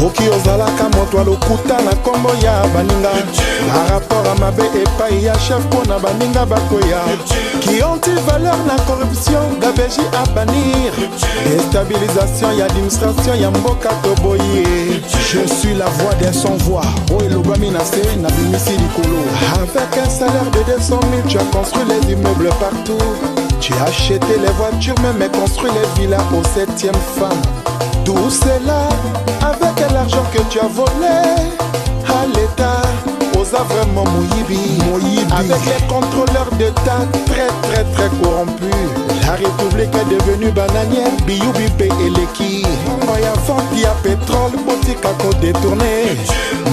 soki ozalaka moto alokuta na kombo ya baninga na rapport à mabe epai ya chef pona baninga bakoya qui anti-valeur na corruption gabeji à bannir déstabilisation ya administration ya mboka toboye. Je suis la voix d'un sans-voix o elobami na se na bimisi likolo. Avec un salaire de 200 000 tu as construit les immeubles partout, tu as acheté les voitures même et construit les villas au 7e femme. Tout cela avec l'argent que tu as volé à l'État, osa vraiment Moyibi. Avec les contrôleurs d'État très corrompus. La République est devenue bananière, Biyubi et Leki. Moya vente ya pétrole, boutique à côté détourné.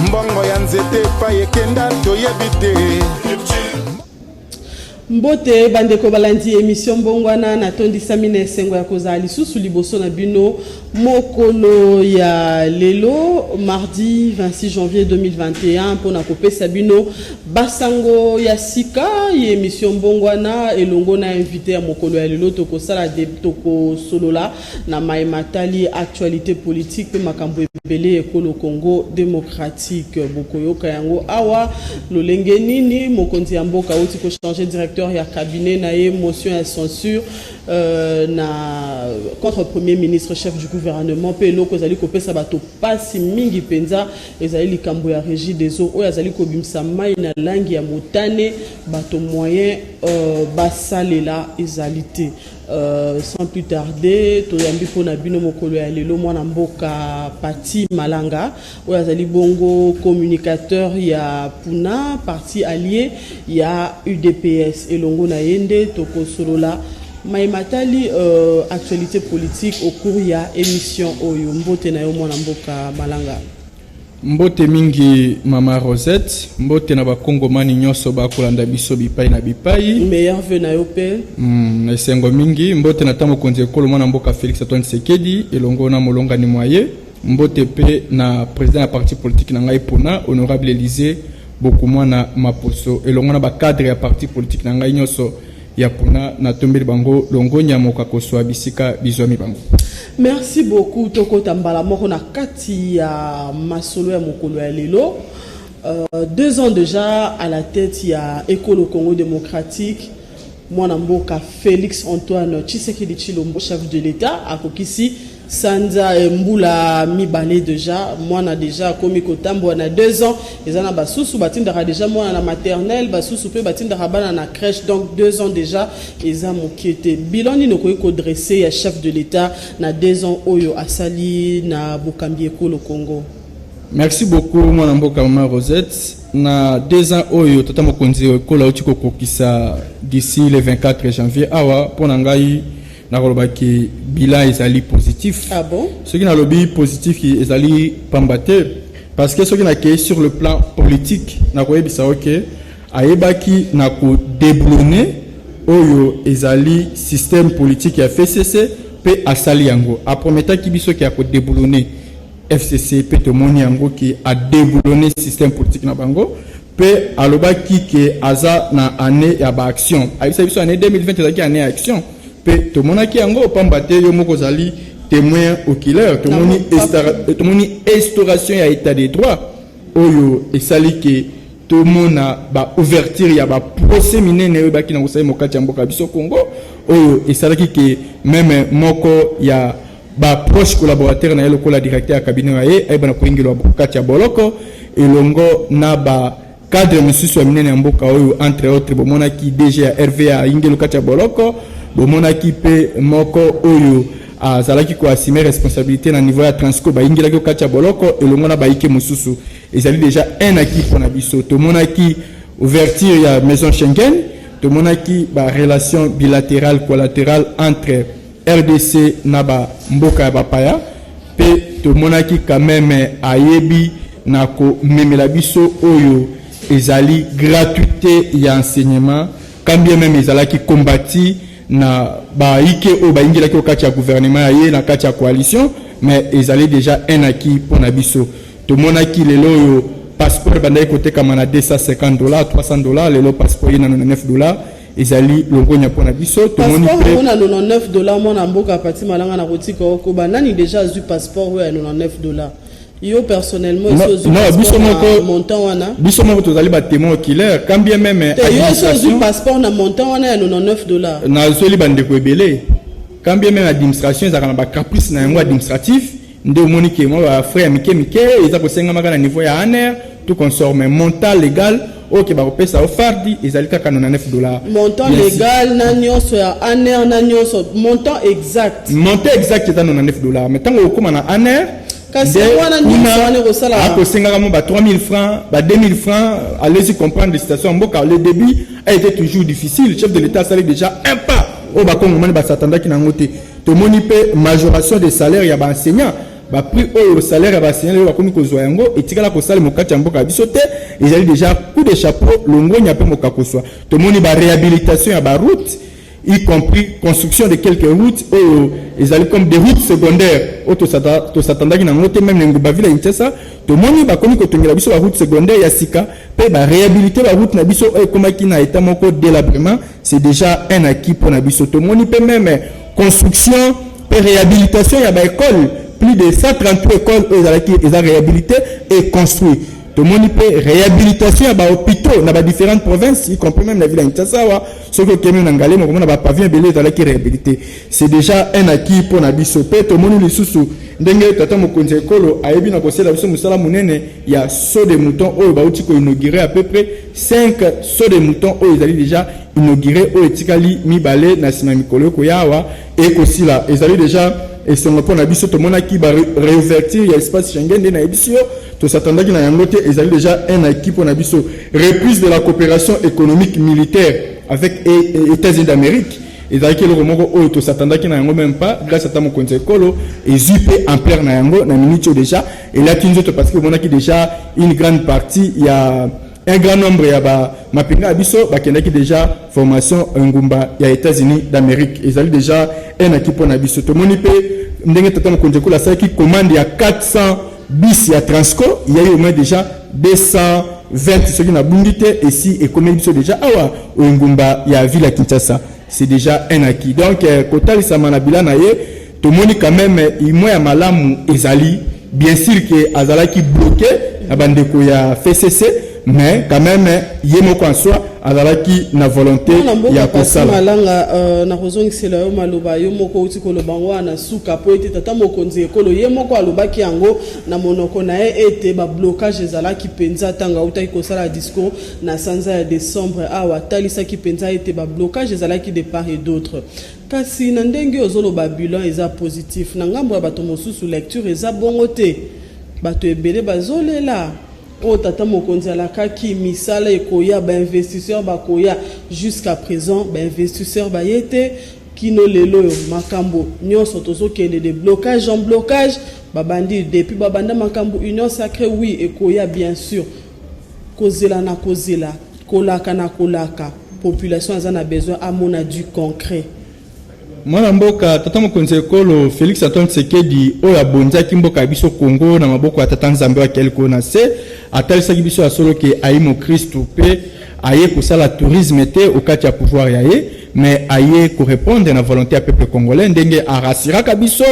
Mbongo ya nzete pa yekenda toyebite. Mbote bandeko balandi émission mbongwana na tondi samine sengo ya kozali susu liboso na bino mokolo ya lelo mardi 26 janvier 2021 pona kopesa bino basango ya sika ye émission mbongwana elongo na invité ya mokolo ya lelo toko sala de toko solola na maimatali actualité politique pe makambo ebele ekolo Congo démocratique bokoyoka yango awa lolenge nini mokonzi ya mboka oti ko changer directeur ya cabinet na motion à censure na contre premier ministre chef du gouvernement pe loko zali kopesa bato pasi mingi penza ezali likambo ya régie des eaux o yazali ko bimsa mai na langi ya motane bato moyen basalela ezalité sans plus tarder toyambi pona bino mokolo ya lelo mwana mboka Pati Malanga o yazali bongo communicateur ya Puna parti allié ya UDPS elongo na yende toko solola maimatali actualité politique au cours ya émission oyo mbote na yo mwana mboka Malanga. Mbote mingi mama Rosette, mbote na bakongomani nyoso bakolanda biso bipai na bipai. Meilleur vœu na yo pe. Na sengo mingi mbote na tamo konzi ekolo mwana mboka Félix Antoine Tshisekedi elongo na molonga ni moye. Mbote pe na président ya parti politique na ngai Pona honorable Élysée beaucoup mwana Maposo elongo na ba cadre ya parti politique na ngai nyoso ya Pona na tombeli bango longonya moka koswa bisika bizomi bango. Merci beaucoup toko tambala moko na kati ya masolo ya mokolo ya lelo. 2 ans déjà à la tête ya École Congo démocratique mwana mboka Félix Antoine Tshisekedi Tshilombo chef de l'État akokisi Sanza Mbula mibale déjà mwana déjà komi kotambo na 2 ans ezana basusu batindaka déjà mwana na maternelle basusu pe batindaka bana na crèche donc 2 ans déjà eza mokiete biloni nokoyi ko dresser ya chef de l'État na 2 ans oyo asali na bokambi ekolo Congo. Merci beaucoup mwana mboka mama Rosette na 2 ans oyo tata mokonzi ekolo otiko kokisa d'ici le 24 janvier awa pona ngai na kolobaki bilan ezali positif. Ah bon? Ce qui na lobby positif qui ezali pambater parce que ce qui na que sur le plan politique na koyebisa OK ayebaki na ko déblonner oyo ezali système politique ya FCC pe asali yango a prometaki biso ki a ko déblonner FCC pe to moni yango ki a déblonner système politique na bango pe alobaki ke aza na année ya ba action ayebisa biso année 2020 ezaki année ya action pe to monaki yango pambate yo moko zali témoin oculaire to moni instauration ya état de droit oyo esali ke to mona ba ouverture ya ba procès minene yo baki na kosai mokati ya mboka biso Congo oyo esalaki ke même moko ya ba proche collaborateur na yelo kola directeur ya cabinet ya ye ayebana koingelo mokati ya boloko elongo na ba cadre misusu ya minene ya mboka oyo entre autres bomonaki DG ya RVA ingelo kati ya boloko bomonaki pe moko oyo azalaki ko assumer responsabilité na niveau ya Transco ba ingela ko kati ya boloko elongo na baike mususu ezali déjà un acquis pour na biso to monaki ouverture ya maison Schengen to monaki ba relation bilatérale collatérale entre RDC na ba mboka ya bapaya pe to monaki quand même ayebi na ko memela biso oyo ezali gratuité ya enseignement quand bien même ezalaki combati na ba ike o ba ingila ko kati ya gouvernement ya ye na kati ya coalition mais ezali déjà un acquis pour na biso to monaki lelo yo passeport bandai côté kama na $250 $300 lelo passeport na $99 ezali longonya pour na biso to moni passeport na $99 mona mboka Pati Malanga na kotika ko banani déjà zu passeport ya $99 Yo personnellement non biso moko montant wana biso moko tozali ba témoin oculaire quand bien même administration yo passeport na montant wana ya $99 na zoli bande ko ebele quand bien même administration ezaka na ba caprice na yango administratif nde omoni ke moi ba frère mike eza ko senga maka na niveau ya ANR tout consort mais montant légal OK ba kopesa ofardi ezali kaka $99 montant légal na nyonso ya ANR na nyonso montant exact eza $99 mais tango okoma na ANR kasi wana nyonso ko sala ako senga kama ba 3000 francs ba 2000 francs allez-y comprendre les situations mboka le début a été toujours difficile chef de l'état sali déjà un pas au ba kongomani ba satanda ki na ngote to moni pe majoration des salaires ya ba enseignants ba prix au salaire ya ba enseignants ba komi ko zwa yango etikala ko sala mokati ya mboka biso te ezali déjà coup de chapeau longonya pe moka ko swa to moni ba réhabilitation ya ba route y compris construction de quelques routes ils allaient comme des routes secondaires to s'attendait qui n'ont même n'engouba ville Kinshasa to moni ba komi ko tongela biso ba route secondaire ya sika pe ba réhabiliter la route na biso comme qui na état moko délabrement c'est déjà un acquis pour na biso to moni pe même construction et réhabilitation ya ba école plus de 138 écoles ils ont réhabilité et construit. Tout le monde peut réhabilitation à bas hôpitaux dans différentes provinces, y compris même la ville de Kinshasa, ce que Kemi Nangalé, mais comment on va pavillon belé dans la réhabilité. C'est déjà un acquis pour Nabiso. Tout le monde les sous-sous. Dengue tata mokonzi ekolo ayebi na kosela biso musala munene ya saut de mouton oyo bauti ko inaugurer à peu près 5 sauts de mouton oyo ezali déjà inauguré oyo etikali mibale na sima mikolo ko yawa et kosila ezali déjà et c'est mon point d'abisso to monaki ba réouverture ya espace Schengen de na ebisio to s'attendaki na yango te ezali déjà un acquis pour nabiso reprise de la coopération économique militaire avec États-Unis d'Amérique ezali ke le moko oyo to s'attendaki na yango même pas grâce à tamo konte ekolo ezipe ampleur na yango na minute déjà et là kinzo parce que monaki déjà une grande partie il y a un grand nombre ya ba mapinga biso bakendaki déjà formation ngumba ya États-Unis d'Amérique ezali déjà un acquis pour nabiso to moni pe ndenge tata mokonze ko la saki commande ya 400 bis ya Transco il y a eu au moins déjà 220 ce qui na bundité ici et combien biso déjà awa ngumba ya ville ya Kinshasa c'est déjà un acquis donc kotali samanabila na ye to moni quand même imo ya malamu ezali bien sûr que azalaki bloqué abandeko ya FCC mais quand même yemoko en soi azalaki na volonté ya kosala malanga na kozongisela yo maloba yo moko uti koloba wana suka po ete tata mokonzi ekolo yemoko alobaki yango na monoko na ete ba blocage ezalaki penza tanga utaki kosala discours na sanza ya décembre awa talisa ki penza ete ba blocage ezalaki de part et d'autre kasi na ndenge ozoloba bilan eza positif na ngambo ya bato mosusu lecture eza bongo te bato ebele bazolela o tata mokonzi alakaki misala ekoya ba investisseur bakoya jusqu'à présent ba investisseur ba yete kino lelo makambo nyonso tozokende de blocage en blocage babandi depuis babanda makambo union sacrée oui ekoya bien sûr kozela na kozela kolaka na kolaka population azana besoin amona du concret. Mwana mboka tata mokonzi ekolo Félix Antoine Tshisekedi oyo abonzaki mboka biso Congo na maboko ya tata Nzambe wa kelko na se atalisaki biso ya solo ke aimo Kristo pe aye kosala tourisme te au kati ya pouvoir ya ye mais aye ko répondre na volonté ya peuple congolais ndenge arasiraka biso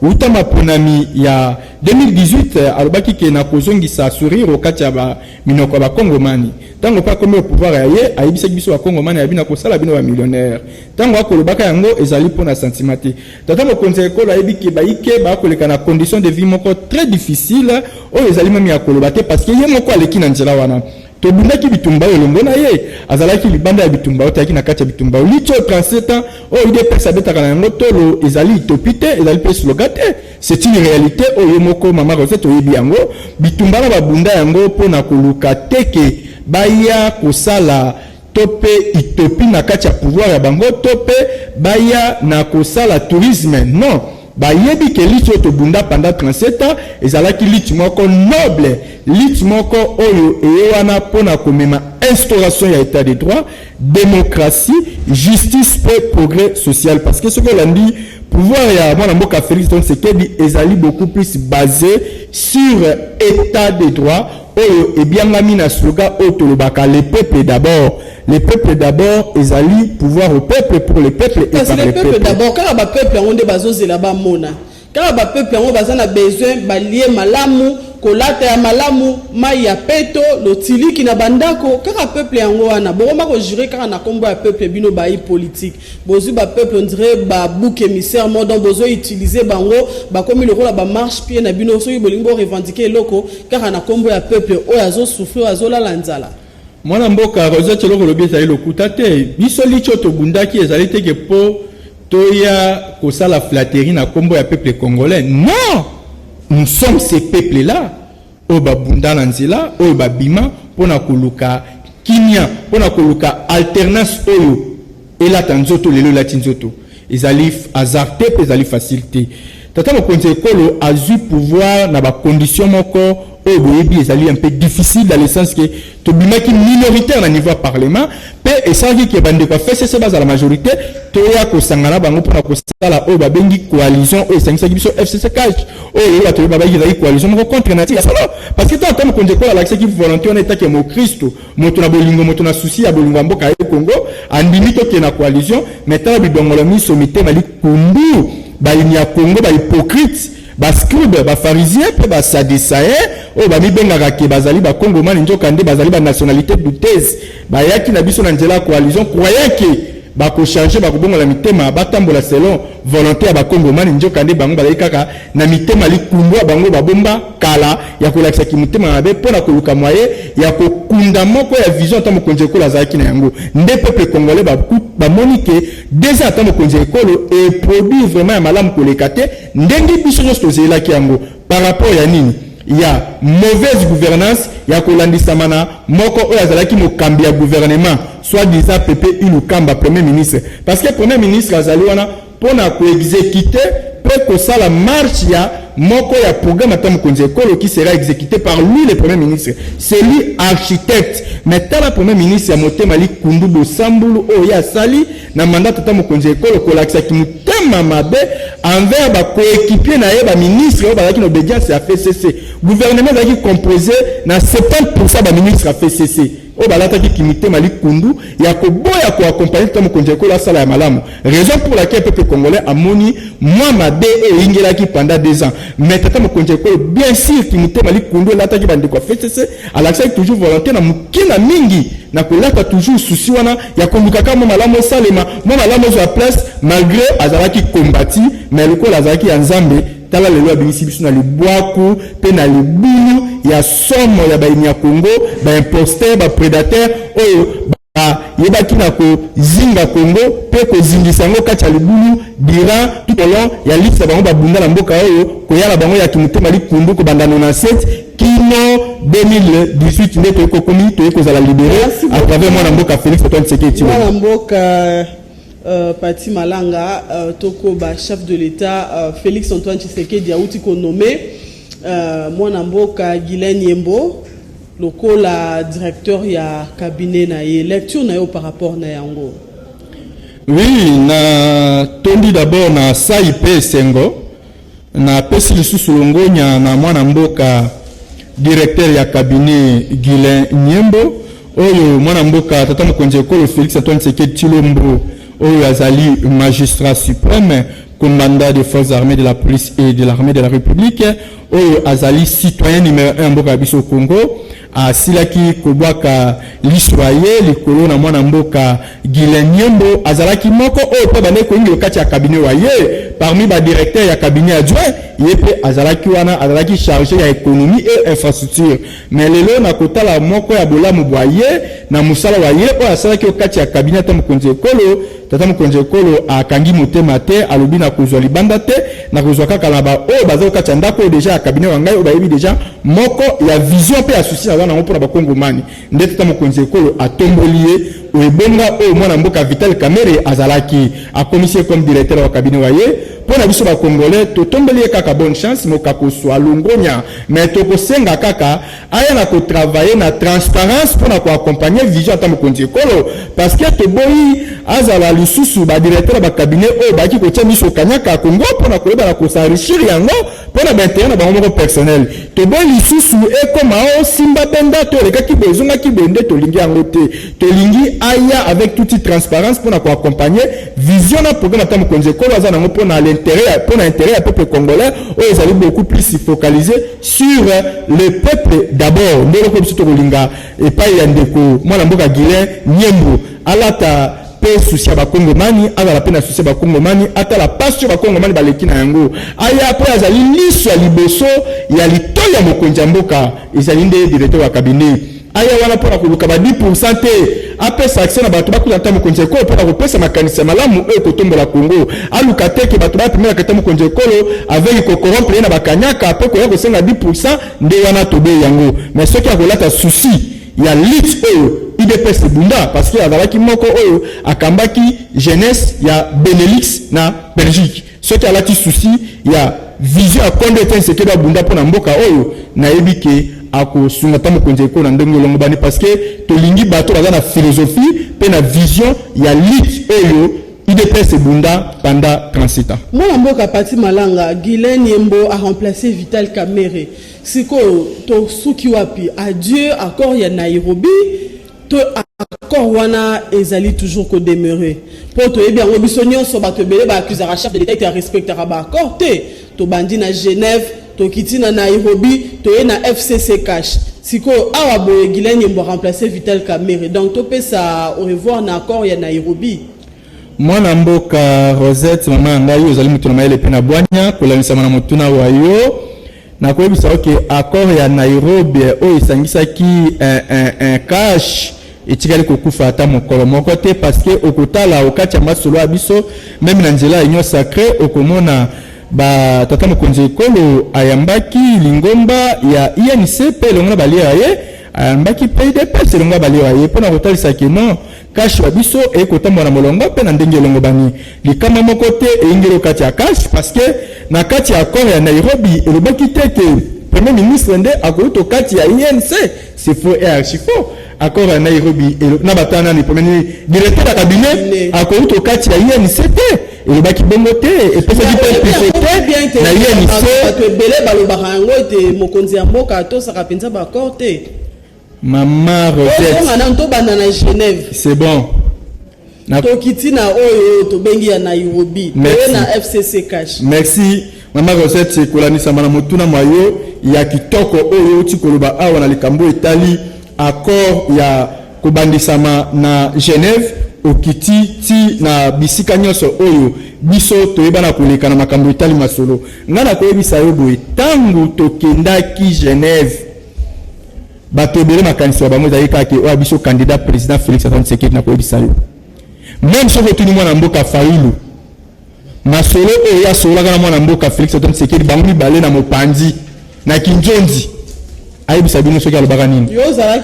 uta maponami ya 2018 alobaki ke na kozongisa sourire au kati ya ba minoko ba kongomani tango pa comme au pouvoir ya ye ayebisaki biso ba kongomani abina kosala bino ba millionnaire tango akolobaka yango ezali pona sentiment te tata mokonzi ekolo ayebiki baike ba koleka na condition de vie moko très difficile oyo ezali même ya koloba te parce que ye moko aleki na nzela wana to bundaki bitumba elongo na ye azalaki libanda ya bitumba otaki na kati ya bitumba licho 37 ans o ide pesa betaka na yango tolo ezali utopite ezali pe slogate c'est une réalité oyo moko mama Rosette oyebi yango bitumba na babunda yango pona koluka teke baya kosala tope utopie na kati ya pouvoir ya bango tope baya na kosala tourisme non bayebi ke licho to bunda pendant 37 ans ezalaki licho moko noble licho moko oyo ewana pona komema instauration ya état de droit démocratie justice et progrès social parce que ce que l'on pouvoir ya mwana mboka Félix Antoine Tshisekedi ezali beaucoup plus basé sur état de droit oyo ebiangami na slogan otolobaka le peuple d'abord ezali pouvoir au peuple pour le peuple et par le peuple d'abord quand ba peuple onde bazozela ba mona quand ba peuple on bazana besoin ba lier malamu kolata ya malamu mai ya peto lotiliki na bandako kaka peuple yango wana boma ko jurer kaka na kombo ya peuple bino ba politique bozu ba peuple on dirait ba bouc émissaire modon bozo utiliser bango ba komi lokola ba marche pied na bino so bolingo revendiquer loko kaka na kombo ya peuple o azo souffrir azo la lanzala mwana mboka Rosette loko lobi ezali lokuta te biso licho to bundaki ezali te ke po toya kosala flatterie na kombo ya peuple congolais. Non, nous sommes ces peuples là o babunda na nzela o babima pona koluka kinya pona koluka alternance oyo elata nzoto lelo lati nzoto ezali hasard te ezali facilité tata mokonzi ekolo azu pouvoir na ba condition moko oyo boyebi ezali un peu difficile dans le sens que tobimaki minoritaire na niveau parlement pe esalaki ke bandeko FCC baza la majorité toya kosangana bango mpona kosala oyo babengi coalition oyo esangisaki biso FCC cash oyo bato babaki ezali coalition moko contre nati ya solo parce que tant mokonzi ekolo alakisaki volonté wana etaki mo Kristo moto na bolingo moto na souci ya bolingo mboka ya Congo andimi toke na coalition mais tala bidongolo miso mitema likundu balini ya Congo ba hypocrite ba scribe ba pharisien pe ba sadducéen o ba mibengaka ke bazali ba Congomani njoka nde bazali ba nationalité douteuse ba yaki na biso na nzela coalition croyant que ba ko changer ba kubonga la mitema batambola selon volonté ya ba Congomani njoka nde bango bazali kaka na mitema likumbwa bango babomba kala ya kolakisa ki mitema mabe pona koluka moye ya kokunda moko ya vision ta mokonzi ekolo azalaki na yango nde peuple congolais ba monique déjà ata mokonzi ekolo et produit vraiment ya malamu koleka te ndenge biso nyonso tozelaki yango par rapport ya nini ya mauvaise gouvernance ya kolandisama na moko oyo azalaki mokambi ya gouvernement soit disant Pepe Ilukamba premier ministre parce que premier ministre azali wana pona ko exécuter peut que ça la marche ya moko ya programme ata mokonzi ekolo qui sera exécuté par lui le premier ministre c'est lui architecte mais tala premier ministre ya motema likundu bosambulu oyo ya sali na mandat ata mokonzi ekolo kolakisa ki motema mabe envers ba coéquipier na ye ba ministre oyo bazaki na obédience ya FCC gouvernement bazaki composé na 70% ba ministre ya FCC o balataki kimitema likundu ya koboya ko accompagner ta mokonzi ekolo asala ya malamu raison pour laquelle peuple congolais amoni moi mabe e ingelaki pendant 2 ans mais tata mokonzi ekolo bien sûr kimitema likundu lataki bandeko FCC alaksaki toujours volonté na mukina mingi na kolata toujours souci wana ya konduka kama malamu salema mo malamu zo place malgré azalaki kombati mais lokola azalaki ya nzambe tala lelo abimisi biso na libwaku pe na libulu ya somo ya baini ya Congo ba imposteur ba prédateur oyo ba yebaki na ko zinga Congo pe ko zingisa ngo kati ya libulu dira tout au long ya liste bango babunda na mboka oyo ko yala bango ya kimutema likundu ko banda 97 kino 2018 nde to ko komi to ko zala libéré à travers moi na mboka Félix Antoine Tshisekedi na mboka Pati Malanga toko ba chef de l'État Félix Antoine Tshisekedi a outi ko nommé mwana mboka Guylaine Nyembo lokola directeur ya cabinet na ye lecture na yo par rapport na yango. Oui, na tondi d'abord na SAIP Sengo na pesi lisusu longonya na mwana mboka directeur ya cabinet Guylaine Nyembo oyo mwana mboka tata mokonzi ekolo Félix Antoine Tshisekedi Tshilombo oyo azali magistrat suprême commandant des forces armées de la police et de l'armée de la République oyo azali citoyen numéro 1 mboka biso Congo a silaki kobwaka l'israël likolo na mwana mboka Guylaine Nyembo azalaki moko oyo pe bane ko ngelo kati ya cabinet wa ye parmi ba directeur ya cabinet adjoint ye pe azalaki wana azalaki chargé ya économie et infrastructure mais lelo na kotala moko ya bolamu bwa ye na musala wa ye oyo asalaki kati ya cabinet ta mokonzi ekolo tata mokonzi ekolo akangi motema te alobi na kozwa libanda te na kozwa kaka na ba oyo bazali kati ya ndako déjà ya cabinet wa ngai oyo bayebi déjà moko ya vision pe ya souci wana ngo mpona bakongomani nde tata mokonzi ekolo atomboli ye ebonga oyo mwana mboka Vital Kamerhe azalaki akomisie comme directeur wa cabinet wa ye mpona biso bakongolais totombeli ye kaka bonne chance moka koswa longonya mais tokosenga kaka aya na kotravailler na transparence mpona koaccompagner vision ata mokonzi ekolo parce que toboyi azala lisusu badirecteur ba cabinet oyo baki kotia miso kanyaka ya Congo mpona koyeba na kosenrichir yango pour na intérêt na bango personnel to bon lisusu e comme o simba benda to le kaki bezonga ki bende to lingi yango te to lingi aya avec toute transparence pour na ko accompagner vision na programme tam konze ko za na pour na l'intérêt pour na intérêt à peuple congolais o ils allaient beaucoup plus se focaliser sur le peuple d'abord ndelo ko biso to linga et pas yandeko mwana mboka Guilain Nyembo alata pe souci ba Kongomani ala pe na souci ba Kongomani ata la passion ba Kongomani baleki na yango aya po azali liso liboso ya litoya mokonzi mboka ezali nde directeur wa cabinet aya wana po na kuluka ba 10% te apesa accès na bato bakuza ta mokonzi ko po na kopesa makanisa malamu e kotombola Congo aluka te ke bato ba primera kata mokonzi ko avec ko corrompre na bakanyaka pe ko ya kosenga 10% nde wana tobe yango mais ce qui a relata souci ya lit IDPS bunda parce que azalaki moko oyo akambaki jeunesse ya Benelux na Belgique ce qui a lati souci ya vision à condamner ce qui doit bunda pour na mboka oyo na ebike ako sunga ta mokonzi ko na ndenge longo bani parce que to lingi bato baza na philosophie pe na vision ya lit oyo IDPS bunda pendant 37 ans. Moi mboka Pati Malanga Guilain Nyembo a remplacé Vital Kamerhe siko to suki wapi adieu accord ya Nairobi to accord wana ezali toujours ko demeurer pour to bien ngo biso nyonso bato belé ba accusera chef de l'état te respectera ba accord te to bandi na Genève to kiti na Nairobi to na FCC cash siko awa boye Guilain Nyembo remplacer Vital Kamerhe donc to pesa au revoir na accord ya Nairobi. Mwana mboka Rosette mama ngai ozali mutu na mayele pe na bwanya kolanisa na mutuna wayo na koyebisa oke accord ya Nairobi o isangisaki un cash etikali kokufa ata mokolo moko te parce que okotala okati ya masolo abiso même na nzela union sacrée okomona ba tata mokonzi ekolo ayambaki lingomba ya INC pe longa balia ye ayambaki PDP selonga balia ye pona kotalisa ke non cash wabiso e kotambo na molongo pe na ndenge longo bani likama moko te ingiro kati ya cash parce que na kati ya accord ya Nairobi elobaki te ke premier ministre nde akoto kati ya INC c'est faux et archi faux accord ya Nairobi na batana ni premier directeur de cabinet akoto kati ya INC te elobaki bongo te et pesa ki pe pifote na INC to belé balobaka yango te mokonzi ya mboka to saka penza ba accord te. Maman Rosette. C'est bon. Tokitina oyo to bengi ya Nairobi. Na FCC cash. Merci. Maman Rosette c'est kolani samana mutuna mayo ya kitoko oyo tikoloba awa na likambo etali accord ya kobandisama na Genève okiti ti na bisika nyonso oyo biso toyeba na koleka na makambo etali masolo. Ngana koyebisa yo boye tangu tokendaki Genève bato bele makanisi wa bango zali kake o abiso candidat président Félix Antoine Tshisekedi na koyebisa yo même soko tuni mwana mboka Fayulu masolo o ya solo kana mwana mboka Félix Antoine Tshisekedi bango mibale na mopanzi na Kinjondi ayebisa bino soki alobaka nini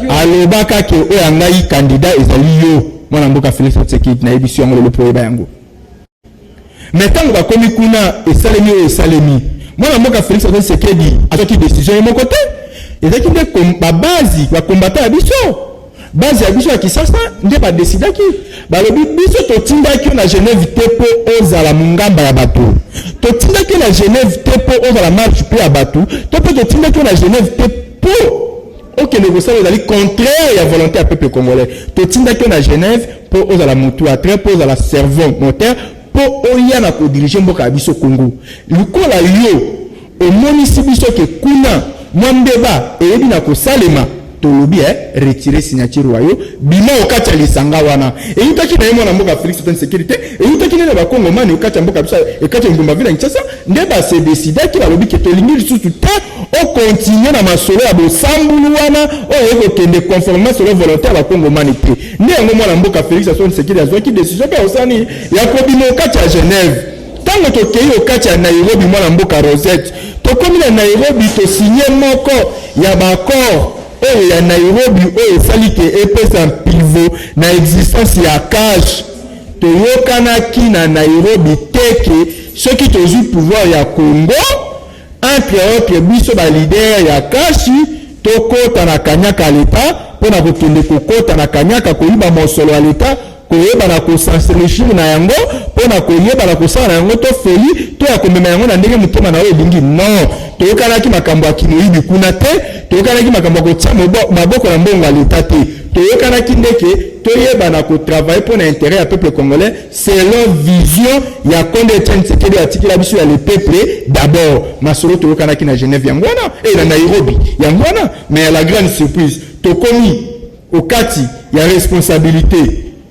alobaka ke o yangai candidat ezali yo mwana mboka Félix Antoine Tshisekedi na yebisi yango le proyeba yango metango bakomi kuna esalemi o esalemi mwana mboka Félix Antoine Tshisekedi azoki décision moko te ezaki nde ba base ba combattant ya biso base ya biso ya Kisasa nde ba décidaki balobi biso totindaki na Genève te po ozala mungamba ya bato totindaki na Genève te po ozala marche pe ya bato to pe totindaki na Genève te po ok négocier ezali contraire ya volonté ya peuple congolais totindaki na Genève po ozala mutu a très po ozala servant moteur po oya na ko diriger mboka ya biso Congo lukola yo omonisi biso ke kuna mwambeba eyebi na kosalema tolobi retirer signature wayo bima okati ya lisanga wana eyutaki na yemo na mboka Félix Antoine Tshisekedi eyutaki na ba Kongomani okati ya mboka bisa ekati ngumba vila Kinshasa nde ba se décider ki balobi ke tolingi lisusu te o continuer na masolo ya bosambulu wana o yeko kende conformément sur la volonté ya ba Kongomani te nde yango mwana mboka Félix Antoine Tshisekedi azwaki décision pe osani ya kobima okati ya Genève tango tokei okati ya Nairobi mwana mboka Rosette tokomi na Nairobi to signer moko ya bakor oyo ya Nairobi oyo esali ke epesa pivot na existence ya cash toyokanaki na Nairobi teke soki tozwi pouvoir ya Congo entre autres biso ba leader ya cash tokota na kanyaka leta pona kokende kokota na kanyaka koyiba mosolo ya leta koyeba na kosensibiliser na yango pona koyeba na kosala na yango to feli to ya komema yango na ndenge mutema na oyo lingi non toyokanaki makambo ya kinoyibi kuna te toyokanaki makambo ya kotia maboko na mbongo ya leta te toyokanaki ndeke toyeba na kotravaille pour l'intérêt ya peuple congolais selon vision ya Konde Etienne Tshisekedi atikila biso ya le peuple d'abord masolo toyokanaki na Genève yango wana et na Nairobi yango wana mais la grande surprise tokomi okati ya responsabilité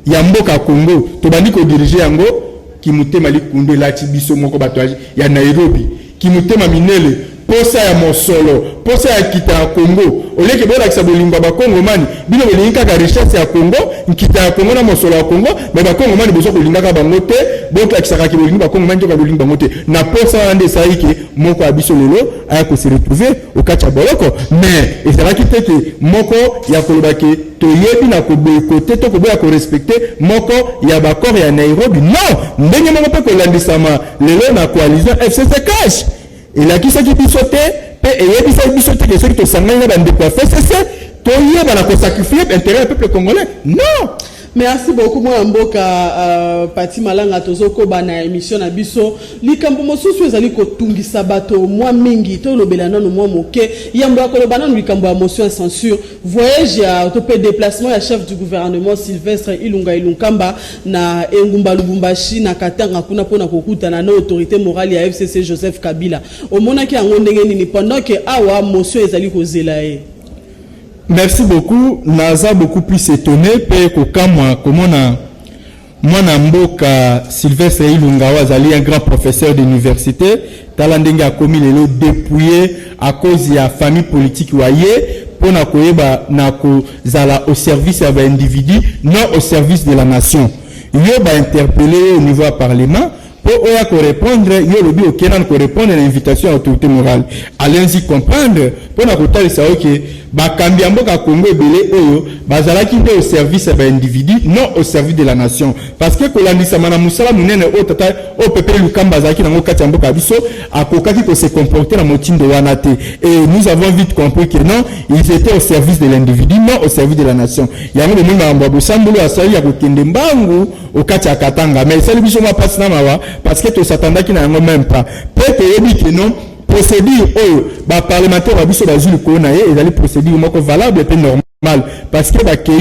ya mboka Congo tobandi ko diriger yango kimutema likunde lati biso moko batwaji ya Nairobi kimutema minele posa ya mosolo posa ya kita ya Congo oleke bola kisa bolingo ba Congo mani bino bolinga ka richesse ya Congo nkita ya Congo na mosolo ya Congo mais ba Congo mani bozo kolinga ka bango te boto akisa ka bolingo ba Congo mani to ka bolingo bango te na posa ande saiki moko abiso lelo aya ko se retrouver au kacha boloko mais ezala ki tete moko ya kolobaki toyebi na ko boykote to ko boya ko respecter moko ya ba corps ya Nairobi non ndenge moko pe ko landisama lelo na coalition FCC cash il a qui ça qui bisoté et il y a qui bisoté que ceux qui te s'engagent dans des coiffeurs c'est to yeba na ko sacrifier intérêt du peuple congolais non. Merci beaucoup moi mboka Pati Malanga tozoko bana émission na biso likambo mosusu ezali ko tungisa bato moi mingi to lobela nano moi moke yambo akoloba nano likambo ya motion censure voyage ya topé déplacement ya chef du gouvernement Sylvestre Ilunga Ilunkamba na Engumba Lubumbashi na Katanga kuna pona kokutana na autorité morale ya FCC Joseph Kabila omonaki yango ndenge nini pendant que awa motion ezali ko zelae. Merci beaucoup. Naza beaucoup plus étonné comment mwana mboka Sylvestre Ilunga Wazali un grand professeur d'université talandenge a commis lelo dépouillé à cause de la famille politique waye pona koyeba na ko zala au service ya ba individu non au service de la nation. Yo ba interpellé au niveau du parlement pour oya ko répondre yo lobi okena ko répondre à l'invitation à l'autorité morale. Allez-y comprendre pour na kotali sa OK bakambi mboka Congo ebele oyo bazalaki nde au service ya individu non au service de la nation parce que kolandisa mana musala munene o tata o pepe lukamba bazalaki nango kati mboka biso akokaki ko se comporter na motindo wana te et nous avons vite compris que non ils étaient au service de l'individu non au service de la nation yango de munga mbo sambulu asali ya kokende mbangu o kati ya Katanga mais sali biso ma passe na mawa parce que to s'attendaki na yango même pas peut-être yebi que non procédure ba parlementaire ba biso bazuli ko na ye ezali procédure moko valable et normal parce que ba kei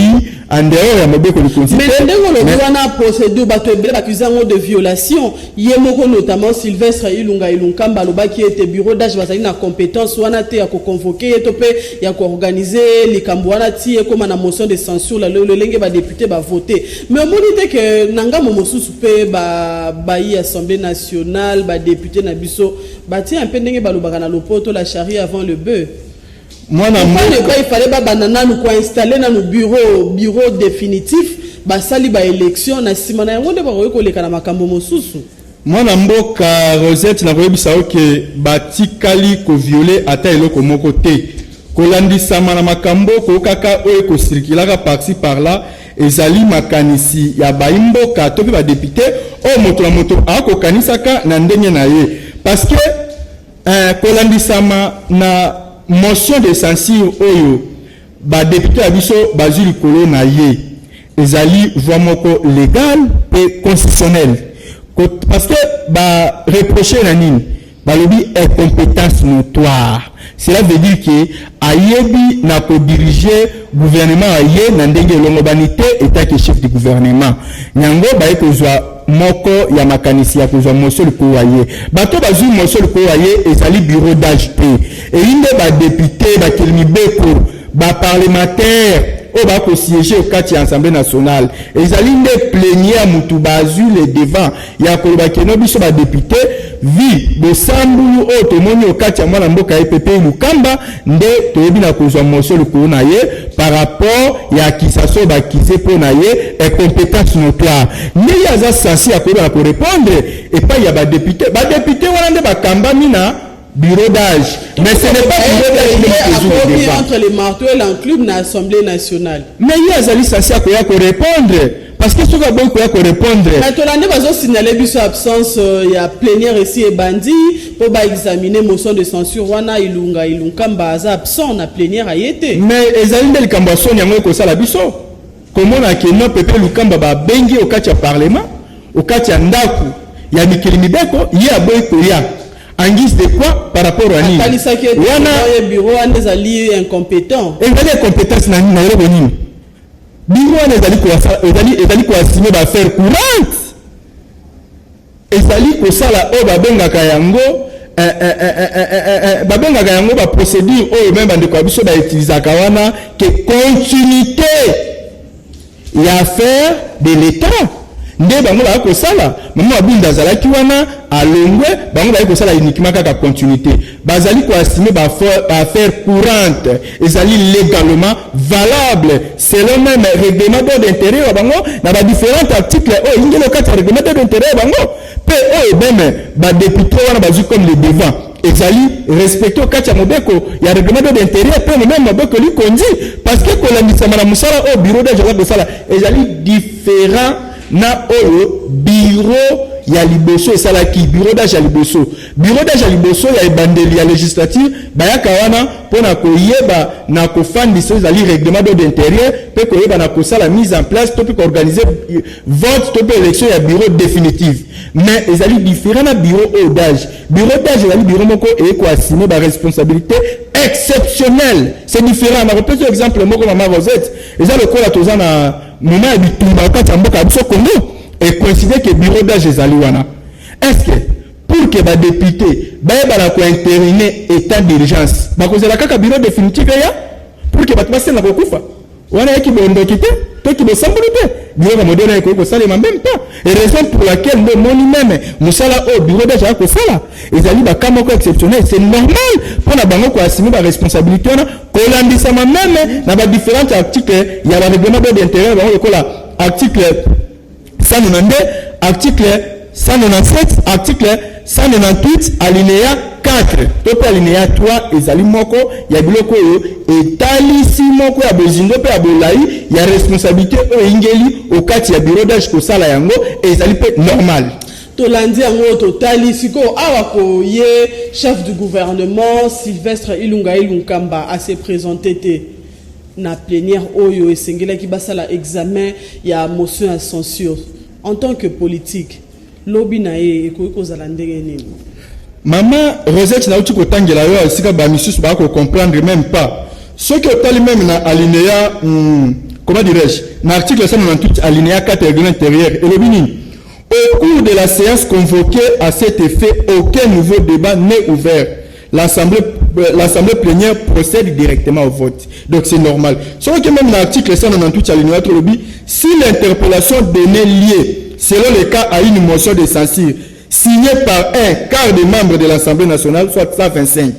en dehors ya mobeko de constitution mais ndenge lo wana procédure ba to ebele accusant de violation yemoko notamment Sylvestre Ilunga Ilunkamba lobaki ete bureau d'âge bazali na compétence wana te ya ko convoquer to pe ya ko organiser likambo wana ti e comme na motion de censure la le lenge ba député ba voter mais monite que nanga mosusu pe ba yi assemblée nationale ba député na biso ba ti un peu ndenge ba lobaka na lopoto la charrue avant le bœuf. Moi, il fallait nous installer dans le bureau définitif, basali ba élection na simana yango de ba koleka na makambo mosusu. Moi na mboka Rosette na koyebisa oke batikali ko violer ata eloko moko te. Kolandisa na makambo ko kaka oyo ko circulaka par-ci par-là ezali makanisi ya baimboka to ba député o moto na moto ako kanisaka na ndenge na ye parce que kolandisa na motion de censure oyo ba député abiso bazuli kolo na ye ezali voie moko légal et constitutionnel parce que ba reprocher na nini ba lobi incompétence notoire cela veut dire que ayebi na ko diriger gouvernement aye na ndenge longo banité état que chef du gouvernement nyango ba ekozwa moko ya makanisi ya kozwa motion ko aye bato bazui motion ko aye ezali bureau d'âge et inde ba député ba kelmi beko ba parlementaire o ba ko siéger au kati assemblée nationale ezali nde plénière mutu bazui le devant ya ko ba keno biso ba député vi bo sambulu o to moni au kati ya mwana mboka EPP Lukamba nde toyebi na kozwa motion ko na ye par rapport ya kisaso ba kise po na ye et compétence notoire ni ya za sasi ya ko répondre et pas ya ba député wana nde ba kamba mina bureau d'âge mais ce n'est pas bureau d'âge entre les marteaux et l'enclume dans l'Assemblée nationale mais il y a zali sasi ko répondre parce que ce que bon ko répondre mais to lande bazo signaler biso absence ya plénière ici et bandi pour ba examiner motion de censure wana Ilunga Ilunkamba za absent na plénière ayete mais ezali ndeli kamba soni yango ko sala biso comment on a que non Pepe Lukamba ba bengi au kati ya parlement au kati ya ndaku ya mikili mibeko ye aboyi koya en guise de quoi par rapport à nini wana bureau wana ezali incompétent ezali incompétence na yoko nini bureau wana ezali ko assumer ba faire courante ezali ko sala o babengaka yango babengaka yango ba procédure o même bande ko biso ba utilisaka wana que continuité ya affaire de l'état nde bango ba ko sala mama abunda zalaki wana alongwe bango ba ko sala uniquement kaka continuité bazali ko assumer ba affaire courante ezali légalement valable selon même règlement d'intérêt bango na ba différents articles o ingelo kata règlement d'intérêt bango pe o même ba député wana bazu comme les devants ezali respecter kati ya mobeko ya règlement d'intérêt pe même mobeko li kondi parce que kolambisa na musala au bureau de jardin de sala ezali différent na oyo bureau ya liboso esalaki bureau d'âge ya liboso ya ebandeli ya législature bayaka wana pona koyeba na kofandisa ezali règlement d'intérêt pe koyeba na kosala mise en place to pe organiser vote to pe élection ya bureau définitive mais ezali différent na bureau d'âge ezali bureau moko e ko assumer ba responsabilité exceptionnelle c'est différent na repose exemple moko mama Rosette ezali lokola toza na moment ya bitumba kati ya mboka biso Congo et considère que bureau d'âge ezali wana est-ce que pour que ba député ba ko intervenir état d'urgence ba ko zela kaka bureau définitif ya pour que ba tbase na kokufa wana yaki bondo kité to ki bo sambulité bureau ka modèle ko sala en même temps et raison pour laquelle le moni même musala au bureau d'âge ko sala ezali ba kamoko exceptionnel c'est normal pour na bango ko assumer ba responsabilité wana ko landisa même na ba différents articles ya ba règlement d'intérêt bango ko la article 192, article 197, article 198, alinéa 4. Tope alinéa 3, ezali moko, ya biloko yo, etalisi moko ya bozindo pe ya bolai, ya responsabilité o ingeli, au kati ya bureau d'âge ko sala yango, ezali pe normal. Tolandi yango totali siko awako ye chef du gouvernement Sylvestre Ilunga Ilunkamba a se présenté na plénière oyo esengela ki basala examen ya motion à censure en tant que politique lobby na ye ko zala ndenge nini Maman Rosette na uti ko tangela yo sika ba misusu ba ko comprendre même pas ce que tali même na alinéa comment dirais-je na article 198 alinéa 4 règlement intérieur et lobby nini au cours de la séance convoquée à cet effet aucun nouveau débat n'est ouvert. L'Assemblée plénière procède directement au vote. Donc c'est normal. Sauf que même dans l'article 198 alinéa 3, si l'interpellation donnée liée, selon le cas, à une motion de censure signée par un quart des membres de l'Assemblée nationale, soit 125,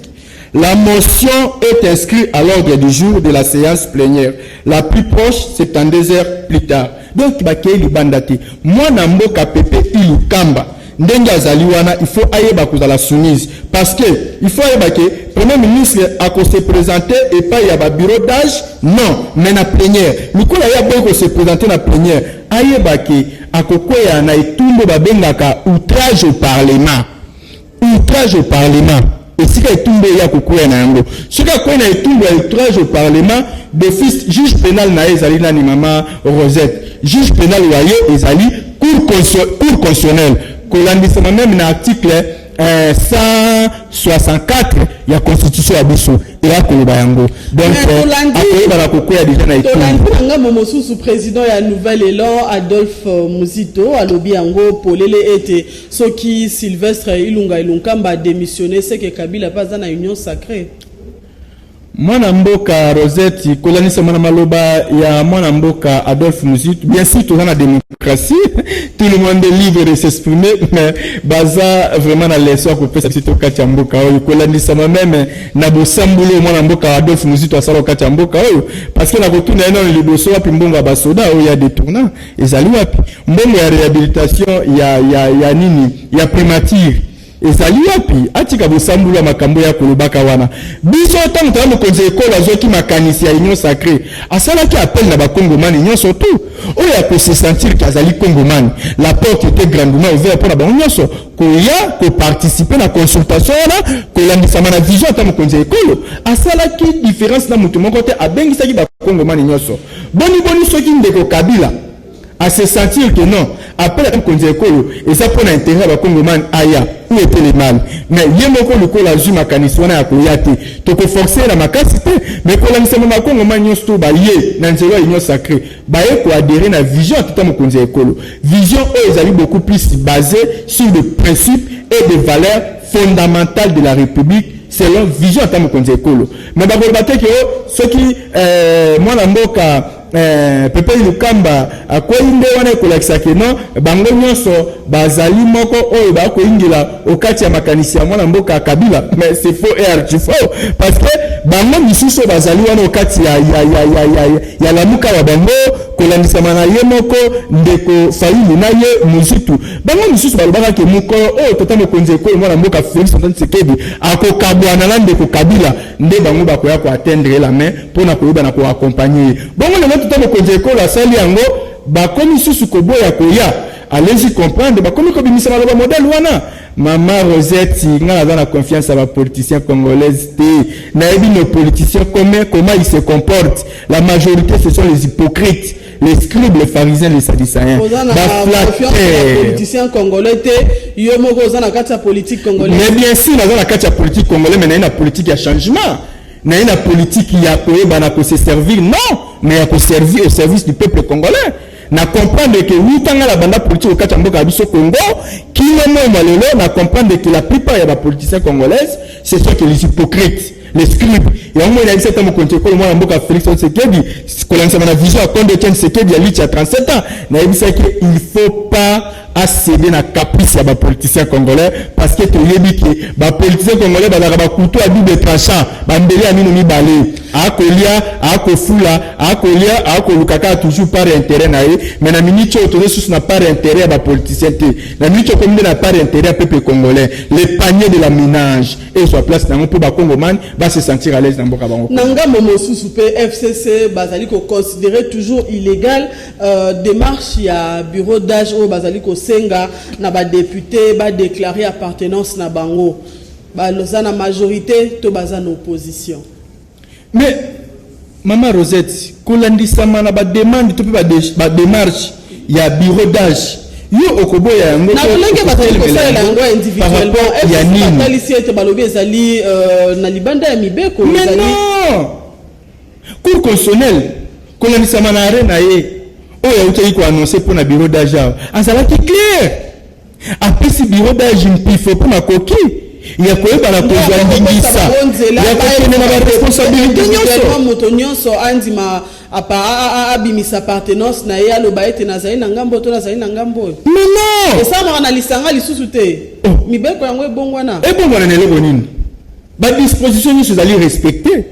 la motion est inscrite à l'ordre du jour de la séance plénière. La plus proche, c'est 72 heures plus tard. Donc, moi, Namboka Pepe Ilukamba. Ndenge azali wana il faut ayeba kozala soumise parce que il faut ayeba que premier ministre a se présenter et pas y a ba bureau d'âge non mais na plénière mikola ya boko se présenter na plénière ayeba que akokwea na etumbo babengaka outrage au parlement et si ka etumbo ya kokwea na yango sika kwa na etumbo ya outrage au parlement d'office juge pénal na ezali na ni mama Rosette juge pénal waye ezali cour constitutionnelle kolandisama même na article 164 ya constitution ya biso et akoloba yango donc akoyeba na kokoya déjà na etumbu nga momosusu président ya Nouvel Élan Adolphe Muzito alobi yango polele ete soki Sylvestre Ilunga Ilunkamba démissionné c'est que Kabila pas na union sacrée. Mwana mboka Rosette kolanisa mwana maloba ya mwana mboka Adolphe Muzito bien sûr tout dans la démocratie tout le monde est libre de s'exprimer mais baza vraiment na leso ko pesa sito kati ya mboka oyo kolanisa même na bosambulo mwana mboka Adolphe Muzito asala kati ya mboka oyo parce que na kotuna eno liboso wapi mbongo ba soda oyo ya détournant ezali wapi mbongo ya réhabilitation ya nini ya primature ezali yapi atika bosambula makambo ya kolobaka wana biso tango ta mokonzi ekolo azoki makanisi ya union sacrée asalaki appel na bakongomani nyonso tu oyo ya se sentir que azali congomani la porte était grandement ouverte pour na bango nyonso koya koparticiper na consultation wana kolandisama na vision ta mokonzi ekolo asalaki différence na motu moko te abengisaki bakongomani nyonso boni soki ndeko Kabila à se sentir que non, après la mokonzi ekolo, et ça pour l'intérêt de Congomani aya, où était le mal. Mais yemoko le col a ju makanisi wana ya koyate, toko forcer la makasite, mais pour l'ensemble de Congomani nyonso ba yé, nanzelo union sacrée, ba yé ko adhérer na vision tout à mokonzi ekolo. Vision eux ils beaucoup plus basée sur des principes et des valeurs fondamentales de la République. Selon vision à mokonzi ekolo. Mais ba bolbate que ceux qui moi la mboka Pepe Lukamba akoinde wana kolakisa ke non bango nyonso bazali moko oyo ba koingila okati ya makanisi ya mwana mboka Kabila mais c'est faux et archi faux parce que bango misusu bazali wana okati ya lamuka wa bango kolandisa mana ye moko ndeko Fayulu na ye muzitu bango misusu balobaka ke mukolo oyo tata mokonzi ekolo mwana mboka Félix Antoine Tshisekedi akokabwana na ndeko Kabila nde bango bakoya ko atteindre la main pona koyeba na ko accompagner bango le tout mokonzi ekolo asali yango bakomi susu koboya koya allez-y comprendre bakomi ko bimisa ba modèle wana Maman Rosette nga na confiance à la politicien congolaise na ebi nos politiciens comment ils se comportent la majorité ce sont les hypocrites les scribes les pharisiens les sadducéens les politiciens congolais yo moko za na kati politique congolaise mais bien sûr na na kati politique congolais mais na une politique ya changement na une politique ya koyeba na ko se servir non mais à servir au service du peuple congolais. Na comprendre que oui, tant la bande politique au Kachamboka Abisso Congo, qui na comprendre que la plupart des politiciens congolaises, ce sont que les hypocrites, les scribes. Et au moins, il y a 17 ans, moi, Mboka Félix Tshisekedi, qu'on a la vision à compte de Tshisekedi, il y a 37 ans. Il ne faut pas accéder à la caprice des politiciens congolais parce que tu as dit que les politiciens congolais ont un couteau à double tranchant, bandeli a mis balé, à Kolia, à Kofula, à Kolia, à Kolukaka toujours par intérêt naïe, mais la minute où tu n'a pas intérêt à la politiciens, la minute où tu n'a pas intérêt à peuple congolais, les paniers de la ménage et sur place dans pour Bakongoman va se sentir à l'aise dans Bokabango. Nanga Momo Sousoupe FCC Bazaliko considéré toujours illégal démarche il y a bureau d'âge au Bazaliko Senga na ba député ba déclarer appartenance na bango ba lozana majorité to bazana opposition mais maman Rosette kolandisa mana ba demande to ba démarche ya bureau d'âge yo okoboya yango na lenge batali yango individuellement ya nini batali siete balobi ezali na libanda ya mibeko ezali non cour constitutionnel kolandisa mana arena ye oyo uta iko annoncer pour na bureau d'âge azalaki clair après ce bureau d'âge il faut pour ma coquille il y a quoi dans la cause il y a quoi responsabilité moto nyonso andima apa abimisa appartenance na ya loba ete nazali na ngambo to nazali na ngambo non et ça mara na lisanga lisusu te mibeko yango ebongwana na lelo nini ba disposition ni allez respecter